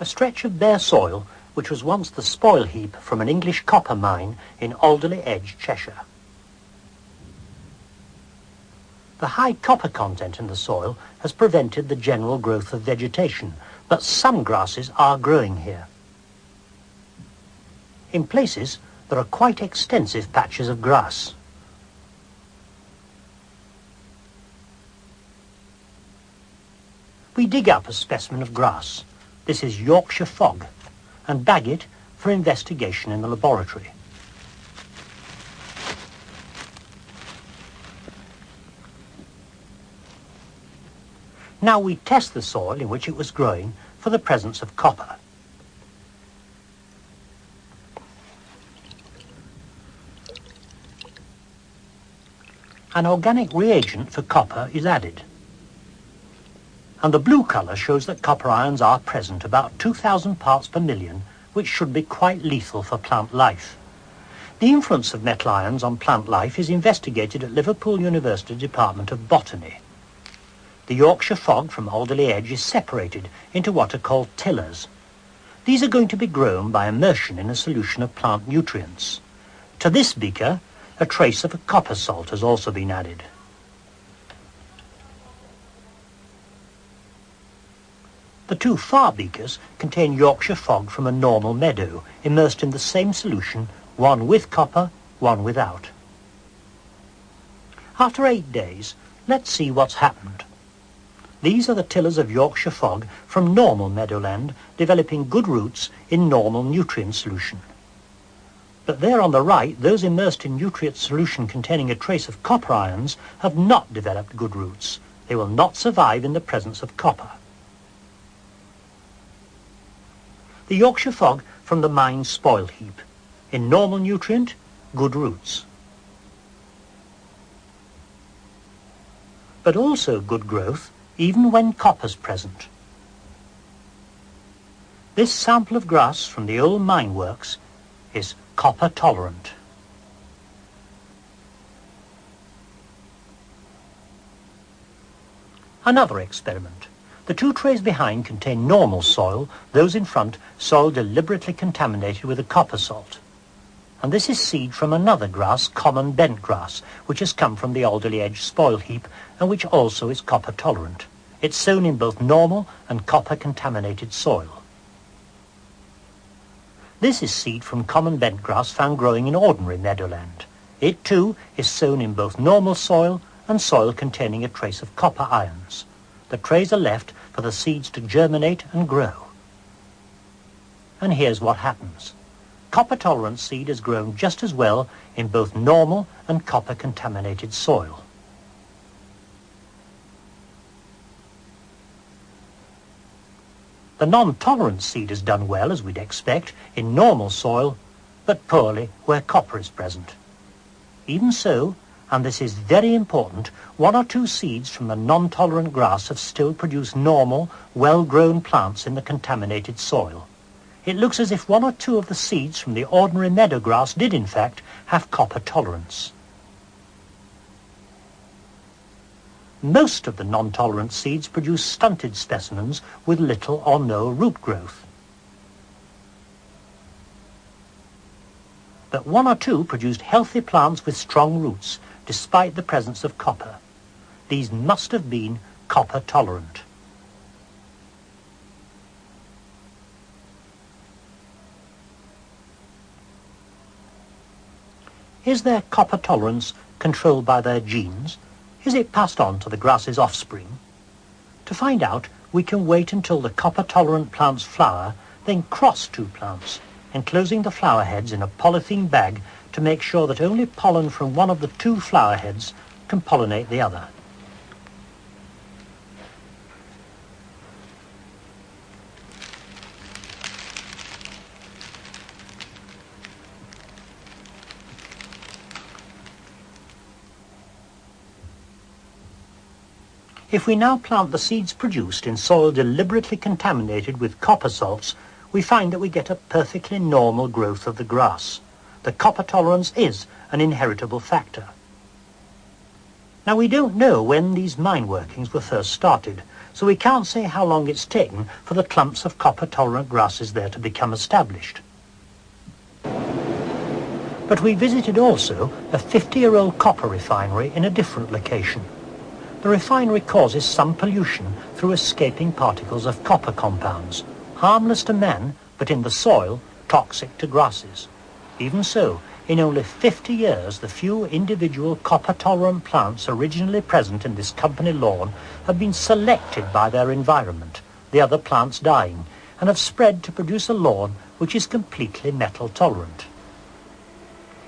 A stretch of bare soil which was once the spoil heap from an English copper mine in Alderley Edge, Cheshire. The high copper content in the soil has prevented the general growth of vegetation, but some grasses are growing here. In places, there are quite extensive patches of grass. We dig up a specimen of grass. This is Yorkshire fog, and bag it for investigation in the laboratory. Now we test the soil in which it was growing for the presence of copper. An organic reagent for copper is added, and the blue colour shows that copper ions are present, about 2,000 parts per million, which should be quite lethal for plant life. The influence of metal ions on plant life is investigated at Liverpool University Department of Botany. The Yorkshire fog from Alderley Edge is separated into what are called tillers. These are going to be grown by immersion in a solution of plant nutrients. To this beaker, a trace of a copper salt has also been added. The two far beakers contain Yorkshire fog from a normal meadow, immersed in the same solution, one with copper, one without. After 8 days, let's see what's happened. These are the tillers of Yorkshire fog from normal meadowland, developing good roots in normal nutrient solution. But there on the right, those immersed in nutrient solution containing a trace of copper ions have not developed good roots. They will not survive in the presence of copper. The Yorkshire fog from the mine spoil heap. In normal nutrient, good roots. But also good growth, even when copper's present. This sample of grass from the old mine works is copper tolerant. Another experiment. The two trays behind contain normal soil, those in front soil deliberately contaminated with a copper salt. And this is seed from another grass, common bent grass, which has come from the Alderley Edge spoil heap and which also is copper tolerant. It's sown in both normal and copper contaminated soil. This is seed from common bent grass found growing in ordinary meadowland. It too is sown in both normal soil and soil containing a trace of copper ions. The trays are left for the seeds to germinate and grow. And here's what happens. Copper-tolerant seed has grown just as well in both normal and copper-contaminated soil. The non-tolerant seed has done well, as we'd expect, in normal soil, but poorly where copper is present. Even so, and this is very important, 1 or 2 seeds from the non-tolerant grass have still produced normal, well-grown plants in the contaminated soil. It looks as if 1 or 2 of the seeds from the ordinary meadow grass did in fact have copper tolerance. Most of the non-tolerant seeds produce stunted specimens with little or no root growth. But 1 or 2 produced healthy plants with strong roots, despite the presence of copper. These must have been copper tolerant. Is their copper tolerance controlled by their genes? Is it passed on to the grass's offspring? To find out, we can wait until the copper-tolerant plants flower, then cross 2 plants, enclosing the flower heads in a polythene bag to make sure that only pollen from one of the 2 flower heads can pollinate the other. If we now plant the seeds produced in soil deliberately contaminated with copper salts, we find that we get a perfectly normal growth of the grass. The copper tolerance is an inheritable factor. Now, we don't know when these mine workings were first started, so we can't say how long it's taken for the clumps of copper-tolerant grasses there to become established. But we visited also a 50-year-old copper refinery in a different location. The refinery causes some pollution through escaping particles of copper compounds, harmless to man, but in the soil, toxic to grasses. Even so, in only 50 years, the few individual copper-tolerant plants originally present in this company lawn have been selected by their environment, the other plants dying, and have spread to produce a lawn which is completely metal-tolerant.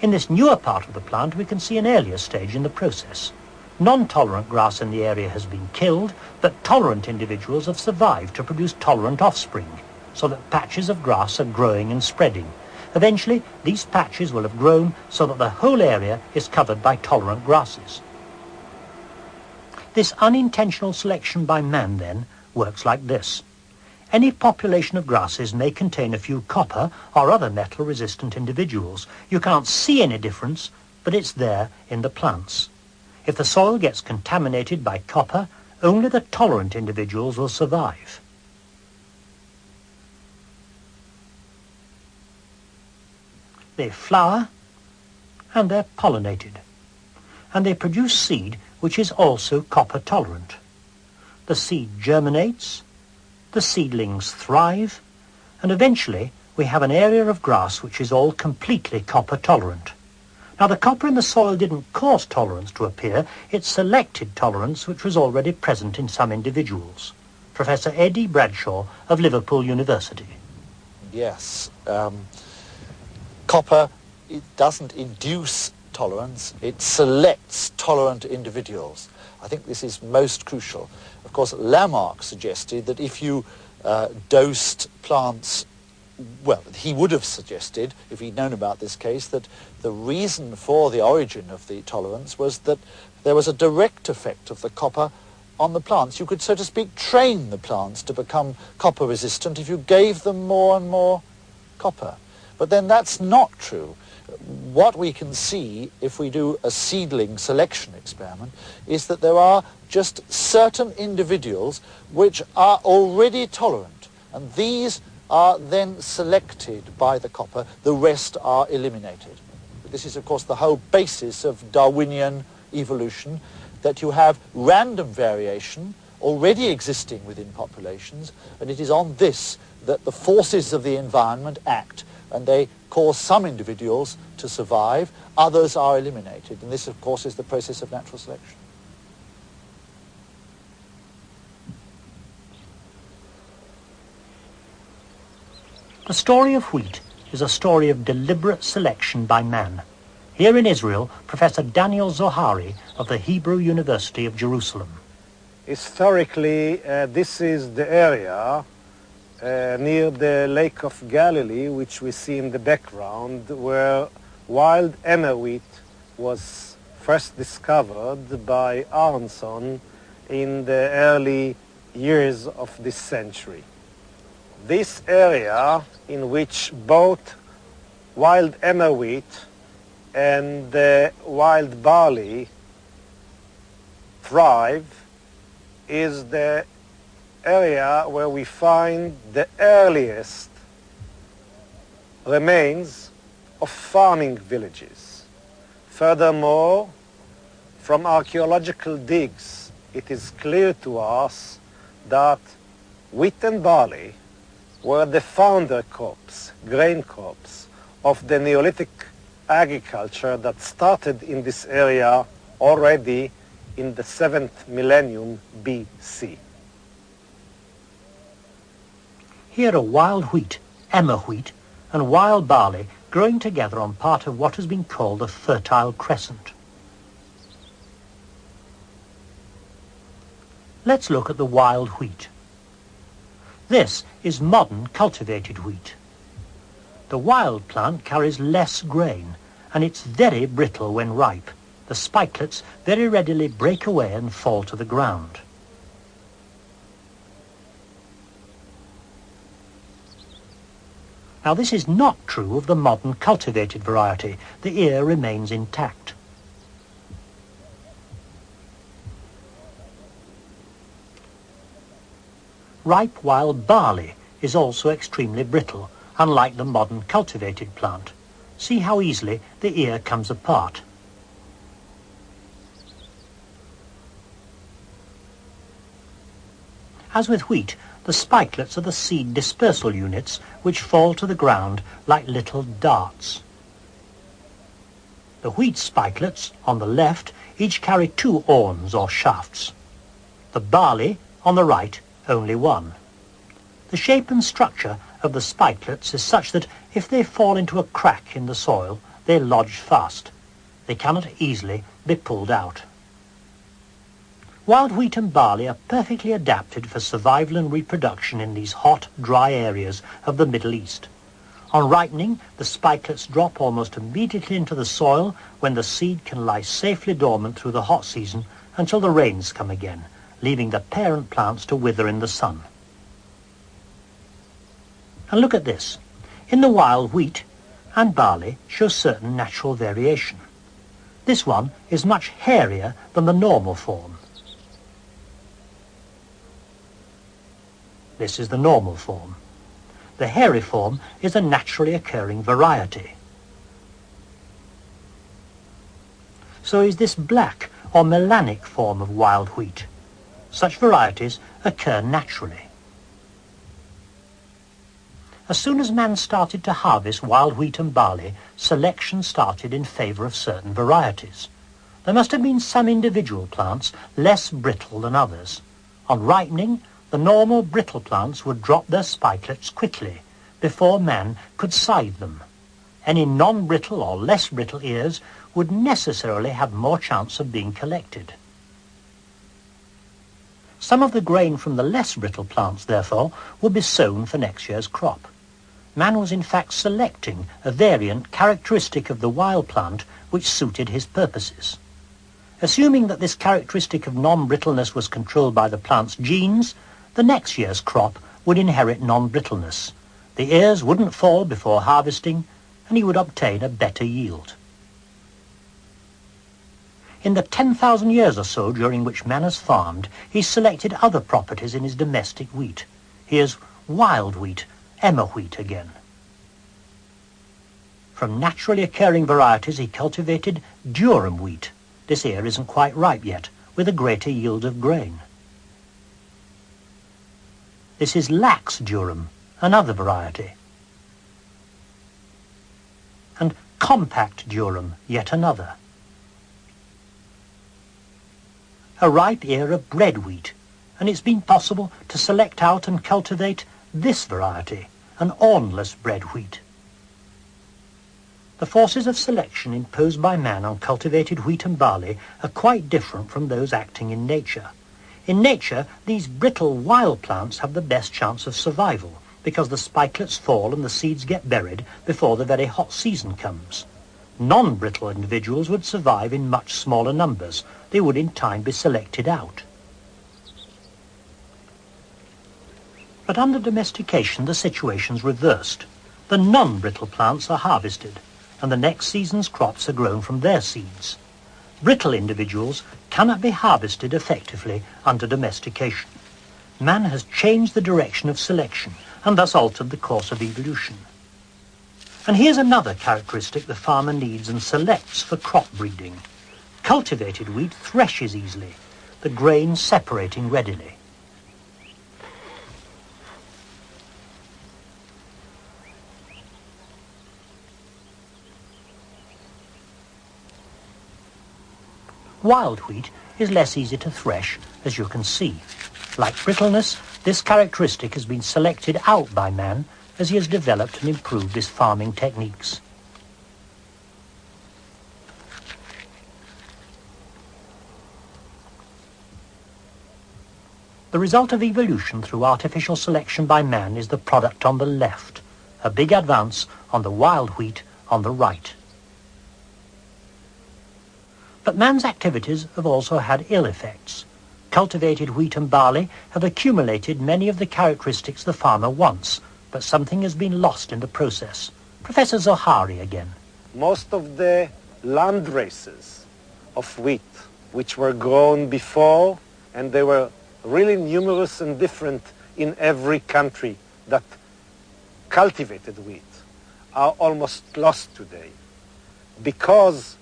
In this newer part of the plant, we can see an earlier stage in the process. Non-tolerant grass in the area has been killed, but tolerant individuals have survived to produce tolerant offspring, so that patches of grass are growing and spreading. Eventually, these patches will have grown so that the whole area is covered by tolerant grasses. This unintentional selection by man, then, works like this. Any population of grasses may contain a few copper or other metal-resistant individuals. You can't see any difference, but it's there in the plants. If the soil gets contaminated by copper, only the tolerant individuals will survive. They flower, and they're pollinated, and they produce seed which is also copper-tolerant. The seed germinates, the seedlings thrive, and eventually we have an area of grass which is all completely copper-tolerant. Now, the copper in the soil didn't cause tolerance to appear, it selected tolerance which was already present in some individuals. Professor Eddie Bradshaw of Liverpool University. Yes. Copper, it doesn't induce tolerance, it selects tolerant individuals. I think this is most crucial. Of course, Lamarck suggested that if you dosed plants, well, he would have suggested, if he'd known about this case, that the reason for the origin of the tolerance was that there was a direct effect of the copper on the plants. You could, so to speak, train the plants to become copper resistant if you gave them more and more copper. But then that's not true. What we can see if we do a seedling selection experiment is that there are just certain individuals which are already tolerant, and these are then selected by the copper, the rest are eliminated. This is, of course, the whole basis of Darwinian evolution, that you have random variation already existing within populations, and it is on this that the forces of the environment act, and they cause some individuals to survive, others are eliminated. And this, of course, is the process of natural selection. The story of wheat is a story of deliberate selection by man. Here in Israel, Professor Daniel Zohari of the Hebrew University of Jerusalem. Historically, this is the area near the Lake of Galilee, which we see in the background, where wild emmer wheat was first discovered by Aronson in the early years of this century. This area in which both wild emmer wheat and wild barley thrive is the area where we find the earliest remains of farming villages. Furthermore, from archaeological digs, it is clear to us that wheat and barley were the founder crops, grain crops, of the Neolithic agriculture that started in this area already in the 7th millennium BC. Here are wild wheat, emmer wheat, and wild barley growing together on part of what has been called the Fertile Crescent. Let's look at the wild wheat. This is modern cultivated wheat. The wild plant carries less grain, and it's very brittle when ripe. The spikelets very readily break away and fall to the ground. Now, this is not true of the modern cultivated variety. The ear remains intact. Ripe wild barley is also extremely brittle, unlike the modern cultivated plant. See how easily the ear comes apart. As with wheat, the spikelets are the seed dispersal units which fall to the ground like little darts. The wheat spikelets, on the left, each carry 2 awns or shafts. The barley, on the right, only 1. The shape and structure of the spikelets is such that if they fall into a crack in the soil, they lodge fast. They cannot easily be pulled out. Wild wheat and barley are perfectly adapted for survival and reproduction in these hot, dry areas of the Middle East. On ripening, the spikelets drop almost immediately into the soil when the seed can lie safely dormant through the hot season until the rains come again, leaving the parent plants to wither in the sun. And look at this. In the wild, wheat and barley show certain natural variation. This one is much hairier than the normal form. This is the normal form. The hairy form is a naturally occurring variety. So is this black or melanic form of wild wheat. Such varieties occur naturally. As soon as man started to harvest wild wheat and barley, selection started in favour of certain varieties. There must have been some individual plants less brittle than others. On ripening, the normal brittle plants would drop their spikelets quickly before man could scythe them. Any non-brittle or less brittle ears would necessarily have more chance of being collected. Some of the grain from the less brittle plants, therefore, would be sown for next year's crop. Man was in fact selecting a variant characteristic of the wild plant which suited his purposes. Assuming that this characteristic of non-brittleness was controlled by the plant's genes, the next year's crop would inherit non-brittleness. The ears wouldn't fall before harvesting, and he would obtain a better yield. In the 10,000 years or so during which man has farmed, he selected other properties in his domestic wheat. Here's wild wheat, emmer wheat again. From naturally occurring varieties he cultivated durum wheat. This ear isn't quite ripe yet, with a greater yield of grain. This is lax durum, another variety. And compact durum, yet another. A ripe ear of bread wheat, and it's been possible to select out and cultivate this variety, an awnless bread wheat. The forces of selection imposed by man on cultivated wheat and barley are quite different from those acting in nature. In nature, these brittle wild plants have the best chance of survival because the spikelets fall and the seeds get buried before the very hot season comes. Non-brittle individuals would survive in much smaller numbers. They would in time be selected out. But under domestication, the situation's reversed. The non-brittle plants are harvested, and the next season's crops are grown from their seeds. Brittle individuals cannot be harvested effectively under domestication. Man has changed the direction of selection and thus altered the course of evolution. And here's another characteristic the farmer needs and selects for crop breeding. Cultivated wheat threshes easily, the grain separating readily. Wild wheat is less easy to thresh, as you can see. Like brittleness, this characteristic has been selected out by man as he has developed and improved his farming techniques. The result of evolution through artificial selection by man is the product on the left, a big advance on the wild wheat on the right. But man's activities have also had ill effects. Cultivated wheat and barley have accumulated many of the characteristics the farmer wants, but something has been lost in the process. Professor Zohari again. Most of the land races of wheat, which were grown before, and they were really numerous and different in every country that cultivated wheat are almost lost today because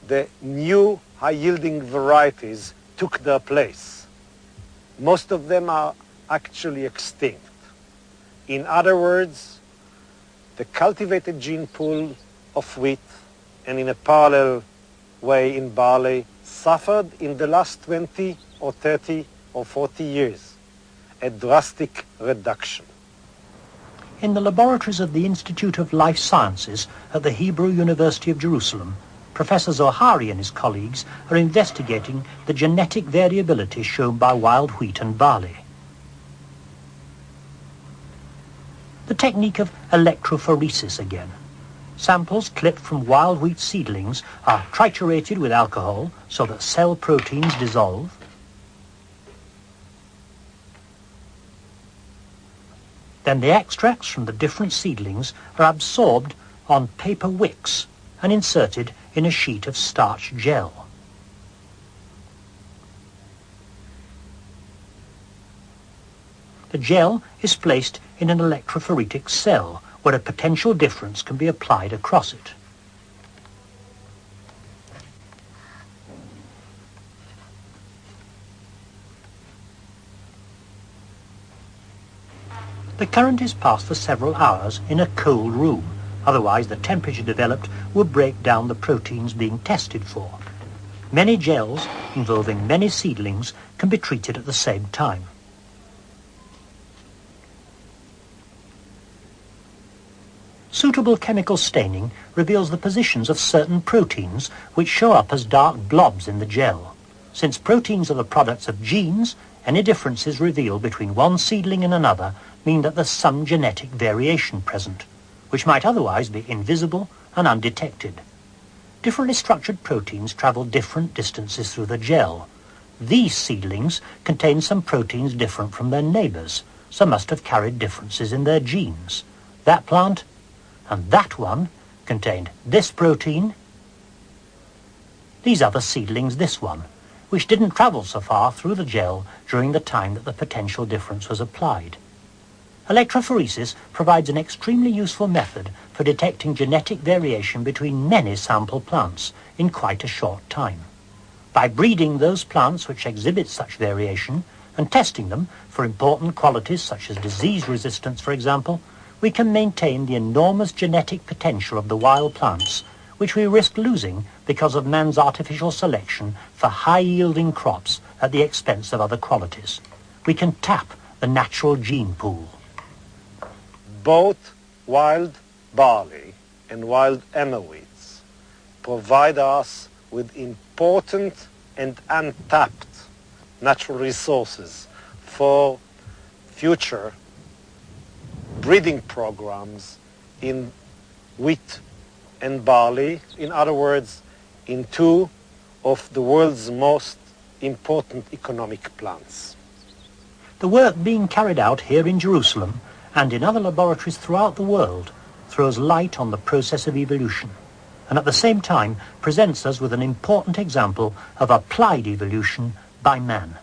the new high-yielding varieties took their place. Most of them are actually extinct. In other words, the cultivated gene pool of wheat and in a parallel way in barley suffered in the last 20 or 30 or 40 years a drastic reduction. In the laboratories of the Institute of Life Sciences at the Hebrew University of Jerusalem, Professor Zohari and his colleagues are investigating the genetic variability shown by wild wheat and barley. The technique of electrophoresis again. Samples clipped from wild wheat seedlings are triturated with alcohol so that cell proteins dissolve. Then the extracts from the different seedlings are absorbed on paper wicks and inserted in a sheet of starch gel. The gel is placed in an electrophoretic cell where a potential difference can be applied across it. The current is passed for several hours in a cold room, otherwise the temperature developed would break down the proteins being tested for. Many gels involving many seedlings can be treated at the same time. Suitable chemical staining reveals the positions of certain proteins which show up as dark blobs in the gel. Since proteins are the products of genes, any differences revealed between one seedling and another mean that there's some genetic variation present, which might otherwise be invisible and undetected. Differently structured proteins travel different distances through the gel. These seedlings contain some proteins different from their neighbours, so must have carried differences in their genes. That plant and that one contained this protein. These other seedlings this one, which didn't travel so far through the gel during the time that the potential difference was applied. Electrophoresis provides an extremely useful method for detecting genetic variation between many sample plants in quite a short time. By breeding those plants which exhibit such variation and testing them for important qualities such as disease resistance, for example, we can maintain the enormous genetic potential of the wild plants, which we risk losing because of man's artificial selection for high-yielding crops at the expense of other qualities. We can tap the natural gene pool. Both wild barley and wild emmer wheats provide us with important and untapped natural resources for future breeding programs in wheat and barley, in other words, in two of the world's most important economic plants. The work being carried out here in Jerusalem and in other laboratories throughout the world throws light on the process of evolution, and at the same time presents us with an important example of applied evolution by man.